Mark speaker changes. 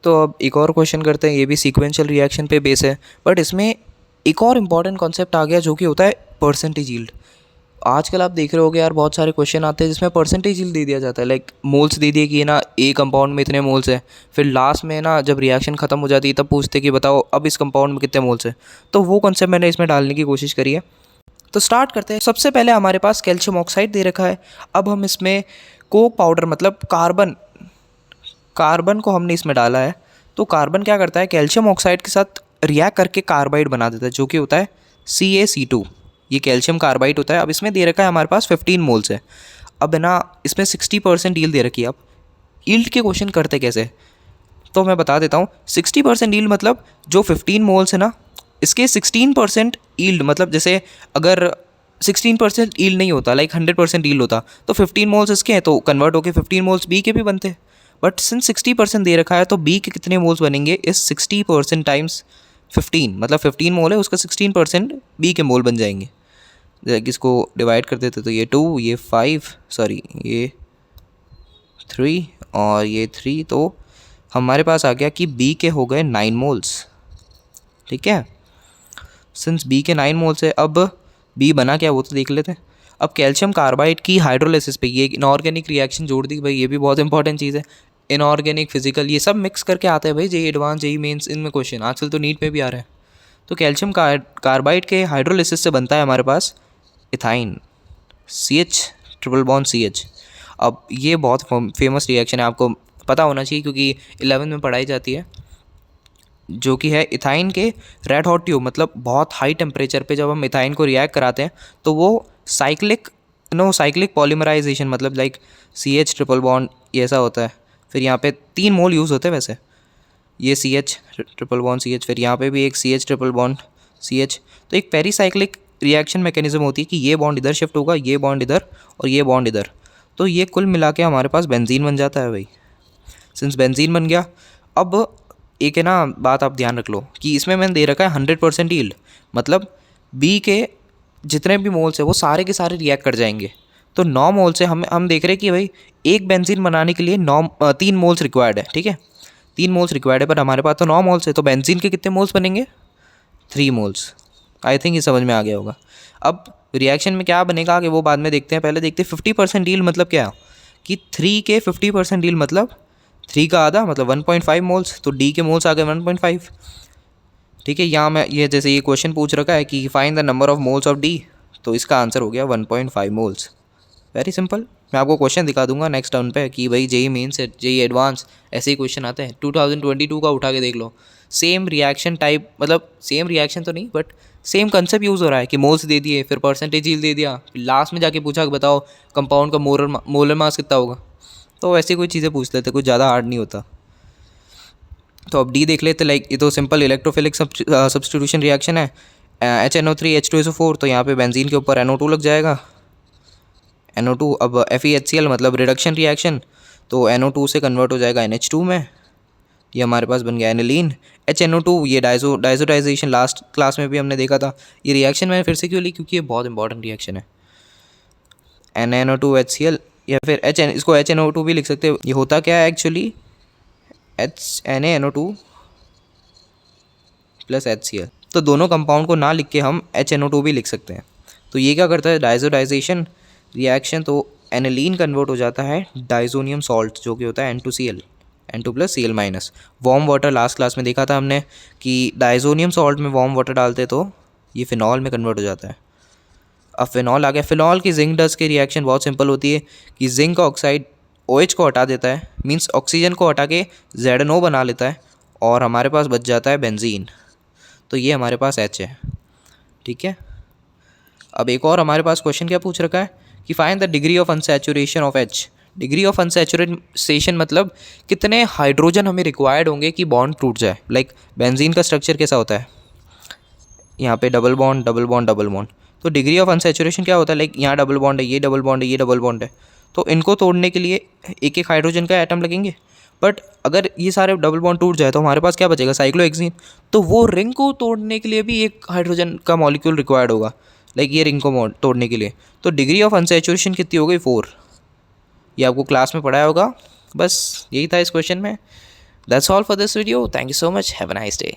Speaker 1: तो अब एक और क्वेश्चन करते हैं, ये भी सीक्वेंशियल रिएक्शन पे बेस है, बट इसमें एक और इम्पॉर्टेंट कॉन्सेप्ट आ गया जो कि होता है परसेंटेज यील्ड। आजकल आप देख रहे होगे यार, बहुत सारे क्वेश्चन आते हैं जिसमें परसेंटेज यील्ड दे दिया जाता है, लाइक मोल्स दे दिए कि ये ना ए कंपाउंड में इतने मोल्स है, फिर लास्ट में ना जब रिएक्शन खत्म हो जाती है तब पूछते हैं कि बताओ अब इस कंपाउंड में कितने मोल्स है। तो वो कॉन्सेप्ट मैंने इसमें डालने की कोशिश करी है। तो स्टार्ट करते हैं। सबसे पहले हमारे पास कैल्शियम ऑक्साइड दे रखा है। अब हम इसमें कोक पाउडर मतलब कार्बन कार्बन को हमने इसमें डाला है। तो कार्बन क्या करता है, कैल्शियम ऑक्साइड के साथ रिएक्ट करके कार्बाइड बना देता है जो कि होता है CaC2। ये कैल्शियम कार्बाइड होता है। अब इसमें दे रखा है हमारे पास 15 मोल्स है। अब है ना इसमें 60% यील्ड दे रखी है। अब यील्ड के क्वेश्चन करते कैसे, तो मैं बता देता हूँ। 60% यील्ड मतलब जो 15 मोल्स है ना, इसके 16% यील्ड, मतलब जैसे अगर 16% यील्ड नहीं होता, लाइक 100% यील्ड होता, तो 15 मोल्स इसके हैं तो कन्वर्ट होके 15 मोल्स बी के भी बनते हैं। बट सिंस 60% दे रखा है तो बी के कितने मोल्स बनेंगे, इस 60% टाइम्स 15, मतलब 15 मोल है उसका 16% बी के मोल बन जाएंगे। इसको डिवाइड कर देते तो ये 2, ये 5, सॉरी ये 3 और ये 3, तो हमारे पास आ गया कि बी के हो गए 9 मोल्स। ठीक है, सिंस बी के 9 मोल्स है, अब बी बना क्या वो तो देख लेते हैं। अब कैल्शियम कार्बाइड की हाइड्रोलिसिस पे ये इनऑर्गेनिक रिएक्शन जोड़ दी भाई, ये भी बहुत इंपॉर्टेंट चीज़ है। इनऑर्गेनिक, फिजिकल, ये सब मिक्स करके आते हैं भाई जेई एडवांस, जेई मेंस, इनमें क्वेश्चन आजकल तो नीट में भी आ रहे हैं। तो कैल्शियम कार्बाइड के हाइड्रोलिसिस से बनता है हमारे पास ethyne, CH triple bond CH। अब ये बहुत फेमस रिएक्शन है, आपको पता होना चाहिए क्योंकि 11 में पढ़ाई जाती है, जो कि है इथाइन के रेड हॉट ट्यूब, मतलब बहुत हाई टेम्परेचर पे जब हम इथाइन को रिएक्ट कराते हैं तो वो साइक्लिक पॉलीमराइजेशन, मतलब लाइक CH ट्रिपल बॉन्ड ये ऐसा होता है। फिर यहाँ पे 3 मोल यूज़ होते हैं वैसे, ये CH ट्रिपल बॉन्ड CH, फिर यहाँ पे भी एक CH ट्रिपल बॉन्ड CH। तो एक पेरीसाइक्लिक रिएक्शन मैकेनिज्म होती है कि ये बॉन्ड इधर शिफ्ट होगा, ये बॉन्ड इधर और ये बॉन्ड इधर, तो ये कुल मिला के हमारे पास बेंजीन बन जाता है भाई। सिंस बेंजीन बन गया, अब एक है ना बात आप ध्यान रख लो कि इसमें मैंने दे रखा है 100% यील्ड, मतलब बी के जितने भी मोल्स है वो सारे के सारे रिएक्ट कर जाएंगे। तो 9 मोल से हम देख रहे हैं कि भाई एक बेंजीन बनाने के लिए 3 मोल्स रिक्वायर्ड है। ठीक है, 3 मोल्स रिक्वायर्ड है, पर हमारे पास तो 9 मोल्स है, तो बेंजीन के कितने मोल्स बनेंगे, 3 मोल्स। आई थिंक ये समझ में आ गया होगा। अब रिएक्शन में क्या बनेगा आगे वो बाद में देखते हैं, पहले देखते हैं 50% यील्ड मतलब क्या, कि 3 के 50% यील्ड मतलब 3 का आधा मतलब 1.5 मोल्स, तो डी के मोल्स आ गए 1.5। ठीक है, यहाँ मैं ये जैसे ये क्वेश्चन पूछ रखा है कि find the number of moles of D, तो इसका आंसर हो गया 1.5 मोल्स। Very simple. मैं आपको क्वेश्चन दिखा दूंगा नेक्स्ट टाउन पे कि भाई जेई मेंस, जेई एडवांस ऐसे ही क्वेश्चन आते हैं। 2022 का उठा के देख लो, सेम रिएक्शन टाइप, मतलब सेम रिएक्शन तो नहीं बट सेम कंसेप्ट यूज़ हो रहा है कि मोल्स दे दिए, फिर परसेंटेज यील्ड दे दिया, लास्ट में जाके पूछा कि बताओ कंपाउंड का मोलर मास कितना होगा। तो वैसी कोई चीज़ें पूछ लेते, कुछ ज़्यादा हार्ड नहीं होता। तो अब डी देख लेते, लाइक ये तो सिंपल इलेक्ट्रोफिलिक सब्स्टिट्यूशन रिएक्शन है। HNO3 H2SO4, तो यहाँ पे बेंजीन के ऊपर NO2 लग जाएगा, NO2। अब FeHCl मतलब रिडक्शन रिएक्शन, तो NO2 से कन्वर्ट हो जाएगा NH2 में, ये हमारे पास बन गया एनिलीन। HNO2 ये डाइजोटाइजेशन लास्ट क्लास में भी हमने देखा था। ये रिएक्शन मैंने फिर से क्यों ली, क्योंकि ये बहुत इंपॉर्टेंट रिएक्शन है। NaNO2HCl या फिर इसको HNO2 भी लिख सकते हो। ये होता क्या है एक्चुअली, NaNO2 प्लस HCl, तो दोनों कंपाउंड को ना लिख के हम HNO2 भी लिख सकते हैं। तो ये क्या करता है, डाइजोटाइजेशन रिएक्शन, तो एनिलीन कन्वर्ट हो जाता है डाइजोनियम सॉल्ट जो कि होता है N2Cl, N2 plus Cl minus. Warm water last class में देखा था हमने कि डाइजोनियम सॉल्ट में वार्म वाटर डालते तो ये फिनॉल में कन्वर्ट हो जाता है। अब फिनॉल आ गया। फिनॉल की जिंक डस्ट की रिएक्शन बहुत सिंपल होती है कि जिंक ऑक्साइड OH को हटा देता है, मीन्स ऑक्सीजन को हटा के ZNO बना लेता है और हमारे पास बच जाता है बेंजीन। तो ये हमारे पास H है। ठीक है, अब एक और हमारे पास क्वेश्चन क्या पूछ रखा है कि find the degree of unsaturation of H। Degree of unsaturation मतलब कितने हाइड्रोजन हमें रिक्वायर्ड होंगे कि बॉन्ड टूट जाए। लाइक बेंजीन का स्ट्रक्चर कैसा होता है, यहाँ पे double bond double bond double bond, तो डिग्री ऑफ अनसैचुरेशन क्या होता है, लाइक यहाँ डबल बॉन्ड है, ये डबल बॉन्ड है, ये डबल बॉन्ड है, तो इनको तोड़ने के लिए एक एक हाइड्रोजन का एटम लगेंगे। बट अगर ये सारे डबल बॉन्ड टूट जाए तो हमारे पास क्या बचेगा, साइक्लोहेक्सीन। तो वो रिंग को तोड़ने के लिए भी एक हाइड्रोजन का मॉलिक्यूल रिक्वायर्ड होगा, लाइक ये रिंग को तोड़ने के लिए। तो डिग्री ऑफ अनसैचुरेशन कितनी हो गई, 4। ये आपको क्लास में पढ़ाया होगा, बस यही था इस क्वेश्चन में। That's all for this video, thank you so much, have a nice day.